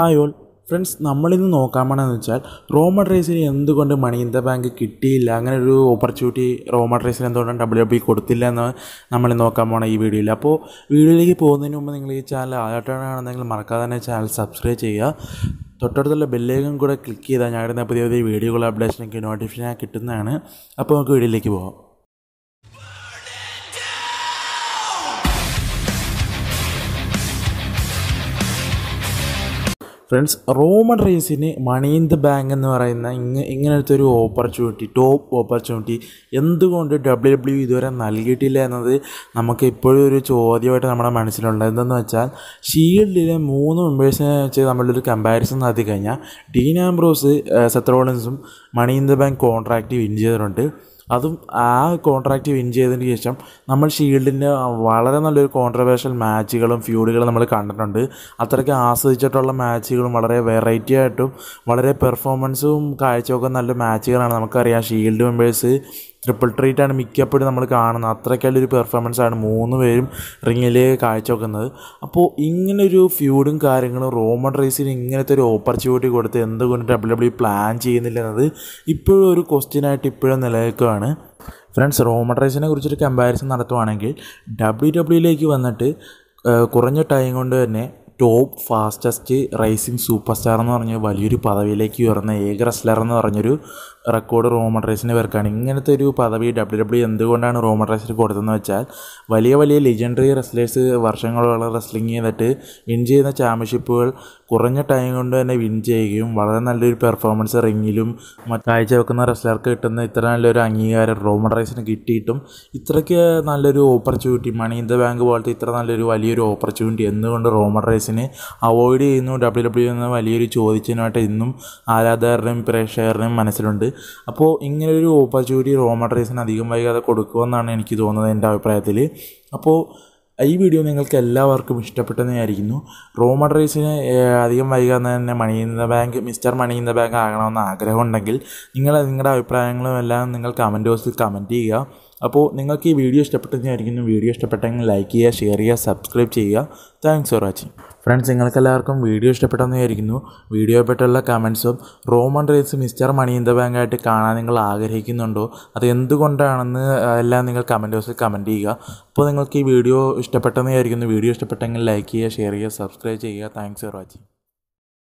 Hi all friends, നമ്മളിന്ന് നോക്കാൻ പോകണമെന്ന് വെച്ചാൽ റോമൻ റൈസിന് എന്തുകൊണ്ട് മണി ഇൻ ദ ബാങ്ക് കിട്ടിയില്ല, അങ്ങനെ ഒരു ഓപ്പർച്യൂണിറ്റി റോമൻ റൈസിന് എന്തുകൊണ്ടാണ് WWE കൊടുത്തില്ല എന്ന് നമ്മൾ നോക്കാൻ പോകണം ഈ വീഡിയോയിൽ. അപ്പോൾ വീഡിയോയിലേക്ക് പോകുന്നതിന് മുമ്പ് നിങ്ങൾ ഈ ചാനൽ ആദ്യമായിട്ടാണെന്നുണ്ടെങ്കിൽ മറക്കാതെ തന്നെ ചാനൽ സബ്സ്ക്രൈബ് ചെയ്യുക. തൊട്ടടുത്തുള്ള ബെല്ലൈക്കൺ കൂടെ ക്ലിക്ക് ചെയ്താൽ ഞാൻ ഇടുന്ന പുതിയ പുതിയ വീഡിയോകൾ അപ്ഡേഷനൊക്കെ നോട്ടിഫിക്കേഷൻ കിട്ടുന്നതാണ്. അപ്പോൾ നമുക്ക് വീഡിയോയിലേക്ക് പോകാം. ഫ്രണ്ട്സ്, റോമൻ റൈസിന് മണി ഇൻ ദ ബാങ്ക് എന്ന് പറയുന്ന ഇങ്ങനത്തെ ഒരു ഓപ്പർച്യൂണിറ്റി, ടോപ്പ് ഓപ്പർച്യൂണിറ്റി എന്തുകൊണ്ട് WWE ഇതുവരെ നൽകിയിട്ടില്ല എന്നത് നമുക്ക് ഇപ്പോഴും ഒരു ചോദ്യമായിട്ട് നമ്മുടെ മനസ്സിലുണ്ട്. എന്തെന്ന് വെച്ചാൽ ഷീൽഡിലെ 3 മെമ്പേഴ്സിനെ വെച്ച് നമ്മളൊരു കമ്പാരിസൺ നടത്തി കഴിഞ്ഞാൽ ഡീൻ ആംബ്രോസ്, സെത്ത് റോളിൻസും money in the bank contract win ചെയ്തിട്ടുണ്ട്. അതും ആ കോൺട്രാക്റ്റ് വിൻ ചെയ്തതിന് ശേഷം നമ്മൾ ഷീൽഡിൻ്റെ വളരെ നല്ലൊരു കോൺട്രവേഴ്ഷ്യൽ മാച്ചുകളും ഫ്യൂഡുകളും നമ്മൾ കണ്ടിട്ടുണ്ട്. അത്രയ്ക്ക് ആസ്വദിച്ചിട്ടുള്ള മാച്ചുകളും വളരെ വെറൈറ്റി ആയിട്ടും വളരെ പെർഫോമൻസും കാഴ്ചവെക്കുന്ന നല്ല മാച്ചുകളാണ്. നമുക്കറിയാം ഷീൽഡ് മെമ്പേഴ്സ് ട്രിപ്പിൾ ട്രീറ്റാണ് മിക്കപ്പോഴും നമ്മൾ കാണുന്നത്. അത്രയ്ക്കുള്ളൊരു പെർഫോമൻസാണ് 3 പേരും റിങ്ങിൽ കാഴ്ചവെക്കുന്നത്. അപ്പോൾ ഇങ്ങനൊരു ഫ്യൂഡും കാര്യങ്ങളും റോമൻ റൈസിന് ഇങ്ങനത്തെ ഒരു ഓപ്പർച്യൂണിറ്റി കൊടുത്ത് എന്തുകൊണ്ട് WWE പ്ലാൻ ചെയ്യുന്നില്ല എന്നത് ഇപ്പോഴും ഒരു ക്വസ്റ്റ്യനായിട്ട് ഇപ്പോഴും നിലനിൽക്കുകയാണ്. ഫ്രണ്ട്സ്, റോമൻ റൈസിനെ കുറിച്ചൊരു കമ്പാരിസൺ നടത്തുവാണെങ്കിൽ WWE വന്നിട്ട് കുറഞ്ഞ ടൈം കൊണ്ട് തന്നെ top fastest rising super star എന്ന് പറഞ്ഞ വലിയൊരു പദവിയിലേക്ക് ഉയർന്ന ഏക റെസ്ലർ എന്ന് പറഞ്ഞൊരു റെക്കോർഡ് റോമൻ റൈസിന് പേർക്കാണ്. ഇങ്ങനത്തെ ഒരു പദവി WWE എന്തുകൊണ്ടാണ് റോമൻ റൈസിന് കൊടുത്തതെന്ന് വെച്ചാൽ വലിയ വലിയ ലെജൻഡറി റെസ്ലേഴ്സ് വർഷങ്ങളോളം റെസ്ലിംഗ് ചെയ്തിട്ട് വിൻ ചെയ്യുന്ന ചാമ്പ്യൻഷിപ്പുകൾ കുറഞ്ഞ ടൈം കൊണ്ട് തന്നെ വിൻ ചെയ്യുകയും വളരെ നല്ലൊരു പെർഫോമൻസ് റിങ്ങിലും കാഴ്ച വെക്കുന്ന റെസ്ലർക്ക് കിട്ടുന്ന ഇത്ര നല്ലൊരു അംഗീകാരം റോമൻ റൈസിന് കിട്ടിയിട്ടും ഇത്രയ്ക്ക് നല്ലൊരു opportunity money in the bank പോലത്തെ ഇത്ര നല്ലൊരു വലിയൊരു ഓപ്പർച്യൂണിറ്റി എന്തുകൊണ്ട് റോമൻ റൈസിന് അവോയ്ഡ് ചെയ്യുന്നു WWE എന്ന വലിയൊരു ചോദ്യത്തിനായിട്ട് ഇന്നും ആരാധകരുടെയും പ്രേക്ഷകരുടെയും മനസ്സിലുണ്ട്. അപ്പോൾ ഇങ്ങനൊരു ഓപ്പർച്യൂണിറ്റി റോമൻ റൈസിന് അധികം വൈകാതെ കൊടുക്കുമെന്നാണ് എനിക്ക് തോന്നുന്നത്, എൻ്റെ അഭിപ്രായത്തിൽ. അപ്പോൾ ഈ വീഡിയോ നിങ്ങൾക്ക് എല്ലാവർക്കും ഇഷ്ടപ്പെട്ടെന്ന് വിചാരിക്കുന്നു. റോമൻ റൈസിന് അധികം വൈകാതെ തന്നെ money in the bank mister money in the bank ആകണമെന്ന് ആഗ്രഹമുണ്ടെങ്കിൽ നിങ്ങളുടെ അഭിപ്രായങ്ങളും എല്ലാം നിങ്ങൾ കമൻറ്റ് ബോക്സിൽ കമൻറ്റ് ചെയ്യുക. അപ്പോൾ നിങ്ങൾക്ക് ഈ വീഡിയോ ഇഷ്ടപ്പെട്ടെന്ന് വിചാരിക്കുന്നു. വീഡിയോ ഇഷ്ടപ്പെട്ടെങ്കിൽ ലൈക്ക് ചെയ്യുക, ഷെയർ ചെയ്യുക, സബ്സ്ക്രൈബ് ചെയ്യുക. Thanks for watching. ഫ്രണ്ട്സ്, നിങ്ങൾക്കെല്ലാവർക്കും വീഡിയോ ഇഷ്ടപ്പെട്ടെന്ന് വിചാരിക്കുന്നു. വീഡിയോ പറ്റുള്ള കമൻസും Roman Reigns mister money in the bank ആയിട്ട് കാണാൻ നിങ്ങൾ ആഗ്രഹിക്കുന്നുണ്ടോ, അത് എന്തുകൊണ്ടാണെന്ന് എല്ലാം നിങ്ങൾ കമൻറ്റ് ബോക്സിൽ കമൻറ്റ് ചെയ്യുക. അപ്പോൾ നിങ്ങൾക്ക് ഈ വീഡിയോ ഇഷ്ടപ്പെട്ടെന്ന് വിചാരിക്കുന്നു. വീഡിയോ ഇഷ്ടപ്പെട്ടെങ്കിൽ ലൈക്ക് ചെയ്യുക, ഷെയർ ചെയ്യുക, സബ്സ്ക്രൈബ് ചെയ്യുക. Thanks for watching.